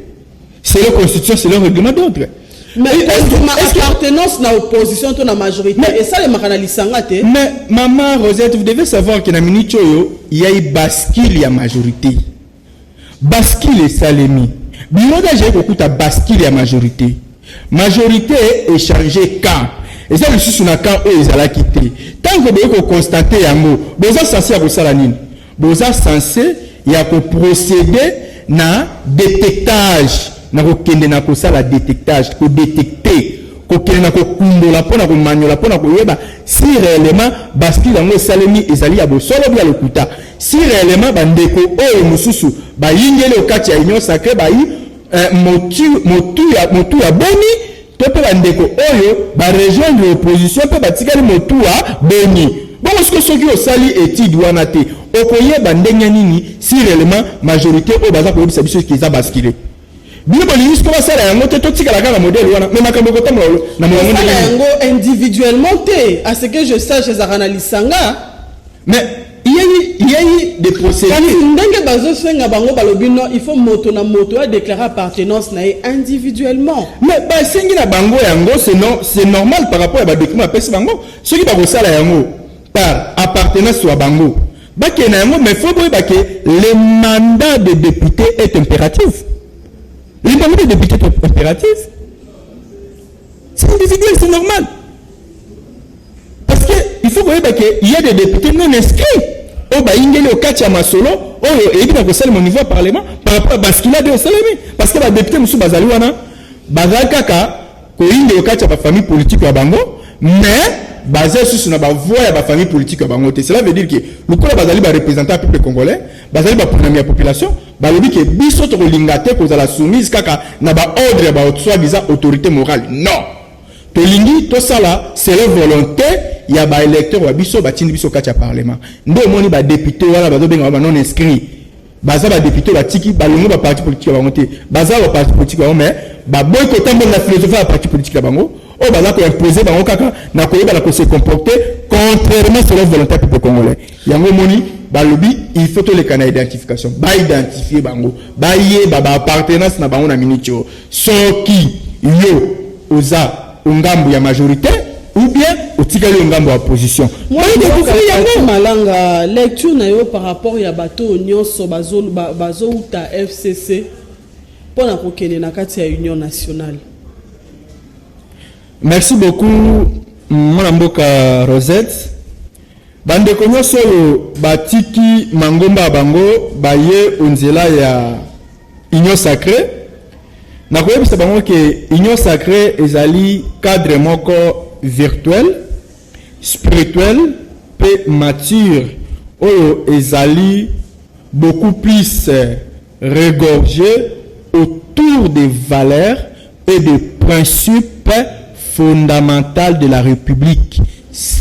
c'est la constitution c'est le règlement d'ordre. Mais est-ce que appartenance na opposition to na majorité et ça le makana lisanga te mais maman Rosette vous devez savoir que na minute yo il y a une bascule ya majorité bascule salemi bureau d'âge ko kuta bascule ya majorité est chargée quand et ça le sous na quand eux ils alla quitter tant que vous constater yango boza censé ko sala nini boza censé ya ko procéder na détectage na kokende na kosala détectage ko détecter kokende na kokumbola pona ko manyola pona ko yeba si réellement bascule yango salemi ezali ya bosolo bia lokuta si réellement bandeko oyo mususu ba yingele okati ya union sacrée ba yi motu ya boni to pe bandeko oyo ba rejoindre l'opposition pe batikali motu ya boni bon est-ce soki osali étude wana te okoyeba ndenge nini si réellement majorité oyo baza koyebisa biso ki eza bascule bino bolingi ko basala yango te totika la modèle wana mais makambo ko tamolo na mo yango individuellement te à ce que je sache les analysanga mais il y a eu des procédures ndenge bazo senga bango balobino il faut moto na moto a déclarer appartenance na individuellement mais ba sengi na bango yango c'est normal par rapport à ba document pesi bango ceux qui ba ko sala yango par appartenance à bango Bake na yango, mais faut que le mandat de député est impératif. Le mandat de député est impératif. C'est individuel, c'est normal. Parce que il faut qu'il y ait des députés non inscrits. Oh, bah, il y a au Katia Masolo, oh, et il y a au niveau du Parlement, par rapport à ce qu'il a dit au Salami. Parce que les députés, M. Bazalouana, Bazalkaka, il y a au Katia famille politique à Bango, mais basé sur la voix de la famille politique à Bango. Cela veut dire que le coup de Bazali va représenter le peuple congolais, Bazali va prendre la population, Bazali que biso to lingate pour la soumise kaka na ba ordre ba soi-disant autorité morale. Non. Tolingi to sala c'est la volonté il y a ba électeur wa biso ba tindi biso katia parlement. Ndo moni ba député wala ba benga ba non inscrit. Baza ba député ba tiki ba longo ba parti politique ba monter. Baza ba parti politique ba mais ba boycotter la philosophie ba parti politique ba bango. Oh baza ko imposer bango kaka na ko yeba la ko se comporter contrairement à la volonté du peuple congolais. Yango moni ba lobby il faut to les canaux d'identification. Ba identifier bango. Ba yé ba appartenance na bango na minitio. Soki yo oza ungambo ya majorité ou bien otikali ungambo ya opposition. Moi je malanga lecture na yo par rapport ya bato nyonso bazo uta FCC pour na kokene na kati ya Union nationale. Merci beaucoup mon mboka Rosette. Bande nyonso yo batiki mangomba bango baye onzela ya Union sacrée. Na koyebisa bango ke Union sacrée ezali cadre moko virtuel, spirituel, pe mature oyo ezali beaucoup plus regorgé autour des valeurs et des principes fondamentaux de la République.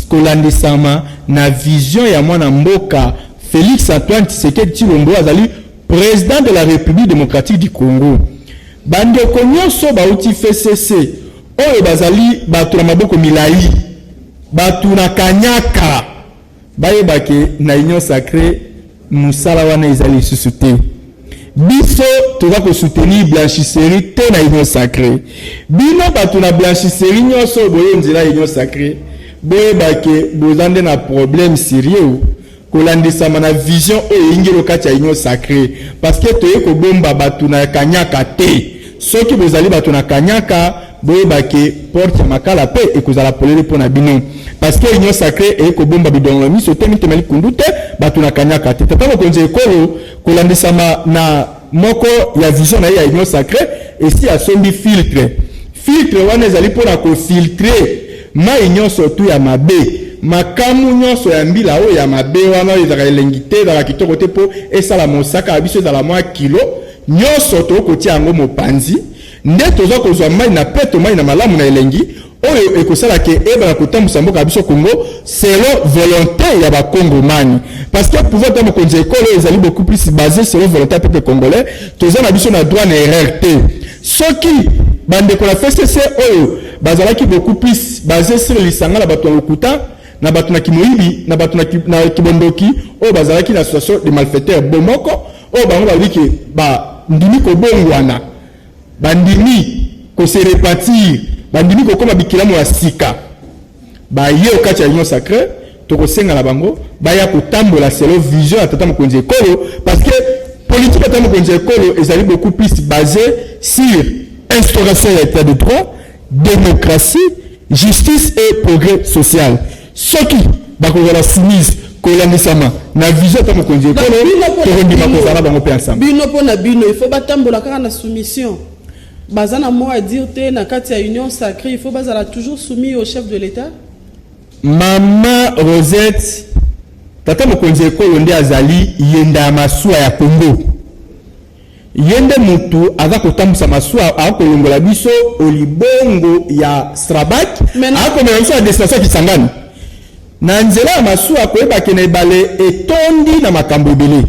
Kolandesama na vision ya mwana mboka Félix Antoine Tshisekedi Tshilombo azali président de la République démocratique du Congo. Bande nyonso bauti FCC oyo bazali batu na maboko milai batu na kanyaka bayebake na Union sacrée musala wana ezali susute biso toza ko soutenir blanchisserie te na Union sacrée bino batu na blanchisserie nyonso boye nzela Union sacrée boyebake bozande na problème sérieux kolandisama na vision oyo ingelo kati ya Union sacrée parce que toye ko bomba batu na kanyaka te soki bozali batu na kanyaka boyebake porte makala pe ekozala polele pona bino parce que Union sacrée e ko bomba bidongo miso te mitemeli kundute batu na kanyaka te tata konze ekolo kolandisama na moko ya vision na ya Union sacrée et si asombi filtre wana ezali pona ko filtrer mai nyonso tu ya mabe makamu nyonso ya mbila o ya mabe wana ezaka elengite ezaka kitoko te po esala mosaka abiso ezala mwa kilo nyonso to kotia yango mopanzi nde toza kozwa mai na peto mai na malamu na elengi oyo ekosala ke ebana kotambusa mboka biso Congo selon volonté ya ba Congomani parce que pouvoir de mokonzi ekolo ezali beaucoup plus basé selon volonté peuple congolais toza na biso na droit na RRT soki bande ko la FCC oyo bazalaki beaucoup plus basé sur lisanga la bato lokuta na bato na kimoyibi na bato na kibondoki oyo bazalaki na association de malfaiteurs bomoko oyo bango baliki ba ndimi ko bongwana bandimi ko se repartir bandimi ko koma bikilamo ya sika ba ye okati ya Union sacrée to ko senga la bango ba ya kotambola selon vision ya tata mokonzi ekolo parce que politique ya tata mokonzi ekolo ezali beaucoup plus basé sur instauration de l'état de droit, démocratie, justice et progrès social. Ce qui va la soumise kolandisama na vision ta mokonzi ekolo to ndima ko zala bango pe ensemble bino pona bino il faut batambola kaka na soumission bazana mo à dire te na kati ya Union sacrée il faut bazala toujours soumis au chef de l'État. Maman Rosette tata mokonzi ekolo ndi azali yenda masuwa ya Congo yende mutu aza kotambusa masuwa akolongola biso olibongo ya Strabak akomela ya destination Kisangani na nzela ya masuwa koyebake na ebale etondi na makambo ebele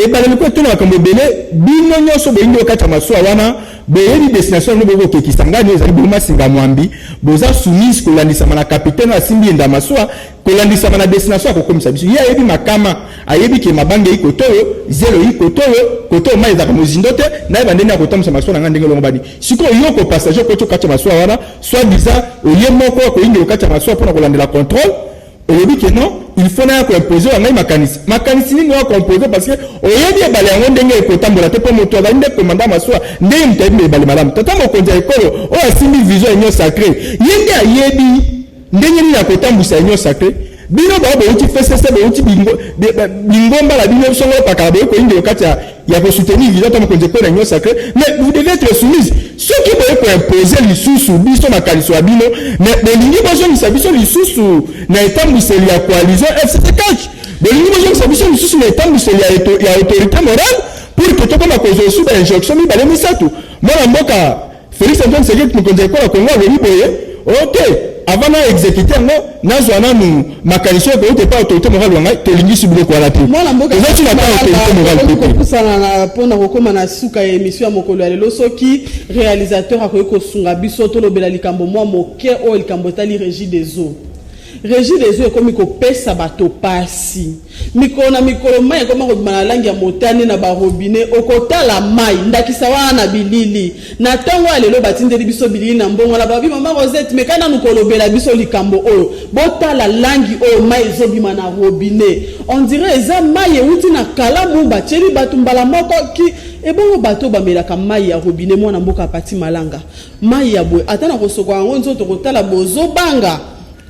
ebale liko etondi na makambo ebele bino nyonso boyindi okati ya masuwa wana boyebi destination no bokoke Kisangani ezali boluma singa mwambi boza soumise kolandisama na capitaine asimbi enda masuwa kolandisama na destination akokomisa biso ye ayebi makama ayebi ke mabange ikotoyo zelo ikotoyo koto mai ezaka mozindo te na yeba ndeni akotambusa masuwa na nga ndenge longo bani siko yoko passager koto kati ya masuwa wana soit disant oye moko akoyindi okati ya masuwa mpona kolandela contrôle on dit que non, il faut na imposer on a makanisi. Makanisi ni no composer parce que oyebi bale yango ndenge ekotambola te po moto ba ndeko commandant maswa ndenge mtabi bale malamu. Tata mo konza ekolo o asimi vision union sacré. Yende ayebi ndenge ni na kotambusa union sacré. Bino ba bo uti FCC bo uti bingomba la bino songo pakala bo ko inde okati ya ko soutenir vision to mo konza ekolo union sacré. Mais vous devez être soumise. Ceux qui veulent imposer les sous biso makaliso abino mais bolingi bozo misabiso les sous na etambuseli ya coalition FCC4 bolingi bozo misabiso les sous na etambuseli ya autorité morale pour que to koma kozo sous ba injonction mi bale misatu mwana mboka Félix Antoine Tshisekedi mukonze ko la Congo ali boye OK avant na exécuter ngo nazwa nanu makaliso ko te pas autorité morale wanga tolingi subilo kwa la pi mwana mboka tu na pas autorité morale ko kusana na pona kokoma na suka ya émission ya mokolo ya lelo soki réalisateur akoyi kosunga biso to lobela likambo mwa moke o likambo tali Régie des eaux ekomi kopesa bato pasi mikolo na mikolo mai ekoma kobima na langi ya motane na barobine okotala mai ndakisa wana na bilili na ntongo ya lelo batindeli biso bilili na mbongo na babi mama Rosette mekana nukolobela biso likambo oyo botala langi oyo mai ezobima na robine on dirait eza mai euti na kalamu batieli bato mbala moko ki ebongo bato bamelaka mai ya robine mwana mboka pati malanga mai ya boye ata na kosoka yango nzoto kotala bozobanga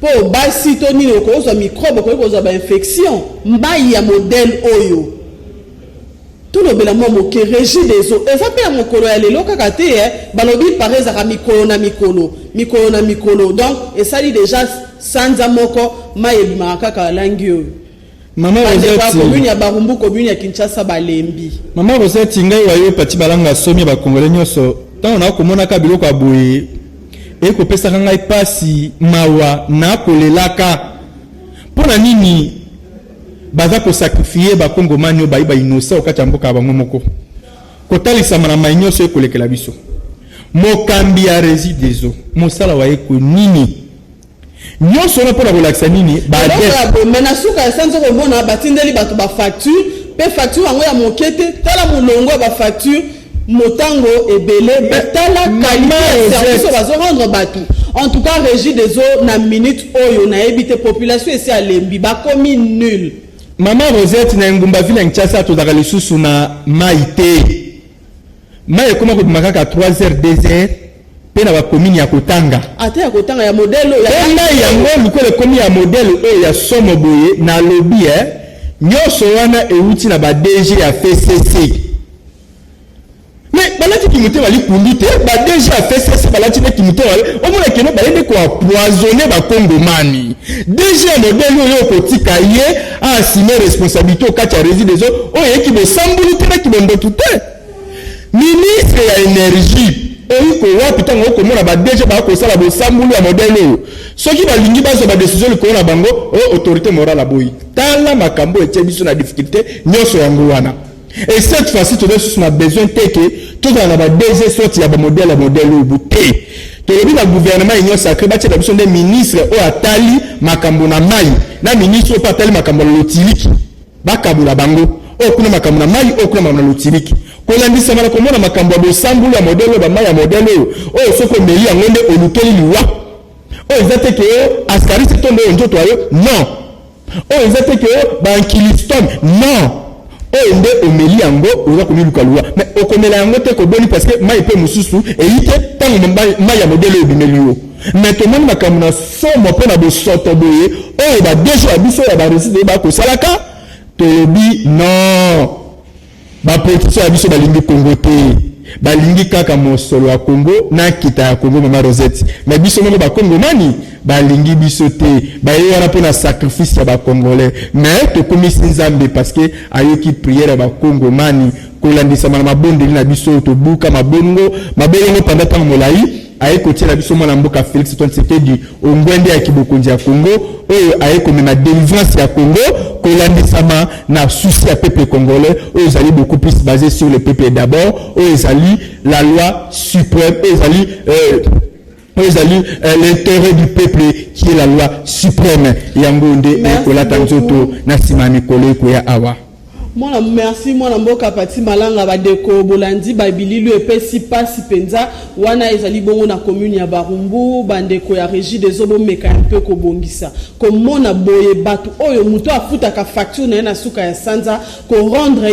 po basi to nini okozwa microbe okozwa ba infection mbai ya modèle oyo tout le bela mo ke Régie des eaux eza pe ya mokolo ya lelo kaka te balobi pareza ka mikolo na mikolo donc esali déjà sanza moko mai ebima kaka langi oyo Maman Rosette commune ya Barumbu commune ya Kinshasa balembi Maman Rosette ngai wayo pati balanga somi ba congolais nyoso tant na komona ka biloko aboye eko pesa ngai pasi mawa na kolelaka pona nini baza ko sacrifier ba kongomani ba iba innocent okati mboka bango moko kotalisa mana mainyoso ekolekela biso mokambi ya Régie des eaux mosala wa eko nini nyonso na pona kolakisa nini ba de mena suka sanzo ko mona batindeli bato ba facture pe facture yango ya mokete tala mulongo ba facture motango ebele betala qualité service bazo rendre batu en tout cas Régie des eaux na minute oyo na ebite population esi alembi ba komi nul Maman Rosette na ngumba ville en Kinshasa to daka lisusu na maite mai koma ko makaka 3h 2h pe na ba commune ya Kotanga ate ya Kotanga ya modelo ya yango likole komi ya modelo oyo ya somo boye na lobby nyoso wana euti na ba DG ya FCC mais balati kimute bali kundite ba DG ya FCC balati ne kimute wale omona keno balende ko empoisonner ba Kongomani DG ya modelo oyo kotika ye a assumer responsabilité okati ya Régie des eaux oyo eki bo sambulu te na kibondo tute ministre ya énergie ko wapi tango ko mona ba DG ba ko sala bo sambulu ya modelo soki balingi bazo ba décision li ko na bango o autorité morale aboyi tala makambo ete biso na difficulté nyoso yango wana et cette fois-ci tu as besoin que tout dans la DG sorti ya ba modèle au bouté to le bi na gouvernement union sacré ba tela biso des ministres o atali makambo na mai na ministre o patali makambo lotiliki ba kabula bango o kuna makambo na mai o kuna makambo na lotiliki kolandisa mala komona makambo bo sambulu ya modèle ba mai ya modèle o soko meli yango nde oluteli liwa o ezate ke askari se tondo njoto ayo non o ezate ke ba ankiliston non o nde omeli yango oza komi lukalua mais okomela yango te ko boni parce que mai pe mususu eyite tango mai ya modèle obimeli yo mais to moni makambo na somo pe na bo soto boye o ba dejo abiso ya ba résident ba ko salaka to bi non ba politique ya biso balingi Congo te balingi kaka mosolo ya Congo na kita ya Congo Mama Rosette mais biso mo ba Kongomani balingi biso te ba yona pona sacrifice ya ba Congolais mais to komisi Nzambe parce que ayoki prière ba Kongomani kolandisa mana mabondeli na biso to buka mabongo pendant tant molai aye kotia na biso mwana mboka Félix Antoine Tshisekedi ongwende ya kibokonzi ya Congo oyo aye komema délivrance ya Congo kolandisama na souci ya peuple congolais oyo ezali beaucoup plus basé sur le peuple d'abord oyo ezali la loi suprême oyo ezali l'intérêt du peuple qui est la loi suprême yango nde kolata nzoto na sima mikolo ekoya awa. Moi, merci, moi, Mboka Pati Malanga, Badeko, Bolandi, Babililu, Epesi, Pasi, Penza, Wana, Ezali, Bongo, na commune, ya Barumbu, Bandeko, ya Régie des Obo, Meka, un peu, Kobongisa. Comme mon aboye, Batu, Oyo, Muto, Afuta, ka facture, na yena, Suka, ya Sanza, ko rendre,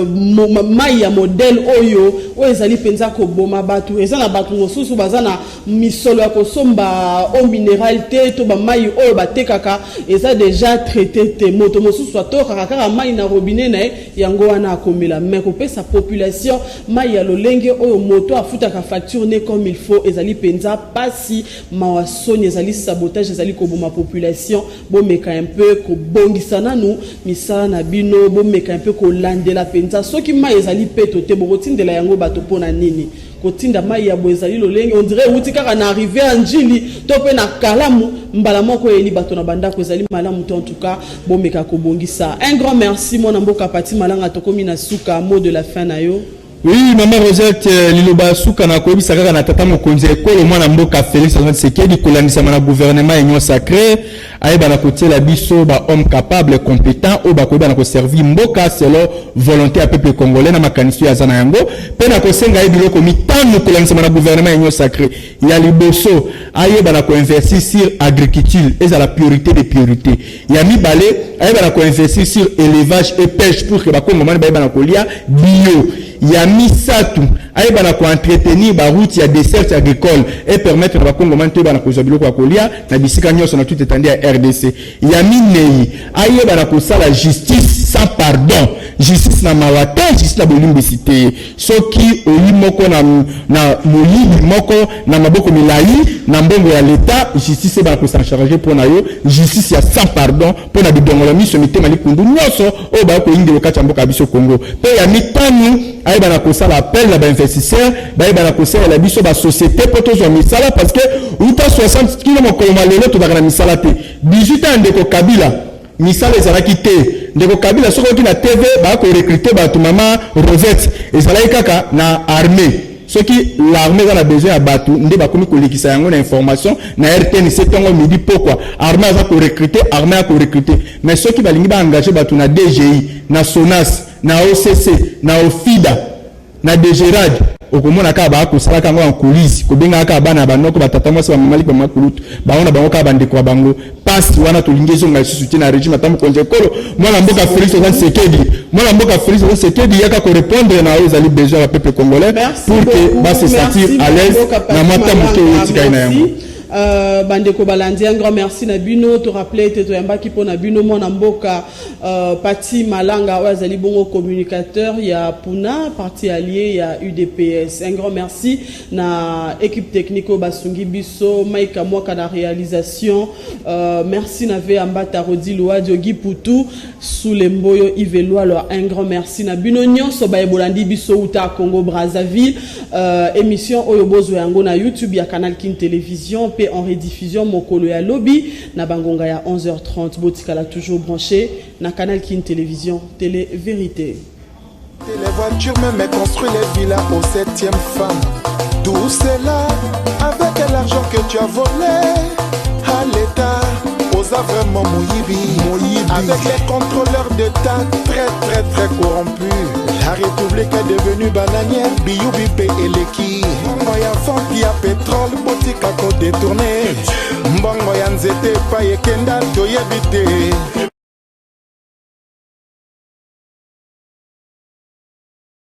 Maya, modèle, Oyo, Oyo, Ezali, Penza, Koboma, Batu, Ezana, Batu, Mosusu, Bazana, Misolo, Akosomba, eau minéralité, Toba, Maï, Oyo, Batekaka, Eza déjà traité, te moto, Mosusu, soit Kaka, Maï, na yango wana akomela mais kopé sa population maya lolenge oyo moto afuta ka facture ne comme il faut ezali penza pasi mawasoni ezali sabotage ezali koboma population bo meka un peu ko bongisa nanu misala na bino bo meka un peu ko landela penza soki maya ezali peto te bo tindela yango bato pona nini kotinda mai ya bozali lolenge on dirait uti kaka na arrivé en njili to pe na kalamu mbala moko eli bato na banda ko ezali malamu to en tout cas bo meka ko bongisa un grand merci mon Mboka Pati Malanga tokomi na suka mot de la fin na yo. Oui, maman Rosette, liloba suka na kobi sakaka na tata mokonzi ekolo mwana Mboka Félix Antoine Tshisekedi kolandisa na gouvernement union sacré ayeba na kotia la biso ba homme capable compétent o ba koba na ko servir mboka selon volonté à peuple congolais na makanisi ya zana yango pe na ko senga ebiloko mitano kolandisa na gouvernement union sacré ya liboso ayeba na ko investir sur agriculture et à la priorité des priorités ya mibale ayeba na ko investir sur élevage et pêche pour que ba kongomani ba na kolia bio ya misatu ayeba na ko entretenir ba route ya dessert agricole et permettre ba kongomani to ba na ko zabiloko kolia na bisika nyonso na tout étendue ya RDC ya minei ayeba na ko sala justice sans pardon justice na mawata justice na bolimbisité soki oyi moko na moyibi moko na maboko milai na mbongo ya l'état justice ba ko s'en charger pour na yo justice ya sans pardon pour na bidongolo miso mitema likundu nyonso o ba ko indi lokati mboka biso Congo pe ya mitanu ayeba na ko sala appel na ba investisseur ba ayeba na ko sala la biso ba société poto zo misala parce que uta 60 km ko malelo to ba na misala te 18 ans ndeko Kabila misala ezalaki te ndeko Kabila soko ki na TV ba ko recruter ba to mama Rosette ezalaki kaka na armée soki l'armée a besoin ya batu nde ba komi ko lekisa yango na information na RTN setongo midi pourquoi armée va ko recruter armée a ko recruter mais soki balingi ba engager batu na DGI na SONAS na OCC na OFIDA na DGRAD okomona ka ba ko sala kango en coulisses ko benga ka bana banoko batata mwasi ba mamali ba makulutu baona bango ka bandeko bango pasi wana to lingezo ngai soutien na régime tamu konje kolo mwana Mboka Félix Tshisekedi mwana Mboka Félix Tshisekedi yaka ko répondre na aux ali besoin à peuple congolais pour que ba se sentir à l'aise na mata moke yotika ina yango. Bandeko Balandi, un grand merci na bino to rappeler te to yambaki po na bino mona Mboka Pati Malanga wazali bongo communicateur ya Puna parti allié ya UDPS. Un grand merci na équipe technique basungi biso Maika Mwaka na réalisation. Merci na ve ambata Rodi Loadio Giputu sous les mboyo Ivelwa alors un grand merci na bino nyonso ba Bolandi biso uta Congo Brazzaville émission oyo bozo yango na YouTube ya Canal King Télévision en rediffusion mokolo ya lobby na bangonga ya 11h30 botikala toujours branché na Canal King Télévision Télé Vérité. Les voitures même construit les villas au 7e femme. Tout cela avec l'argent que tu as volé à l'État. Osa vraiment Moyibi. Avec les contrôleurs d'État très corrompus. La République est devenue bananière, Biyubi et Leki. Mbongo ya vente ya pétrole, botika ko détourné. Mbongo ya nzete pa yekenda toyebite.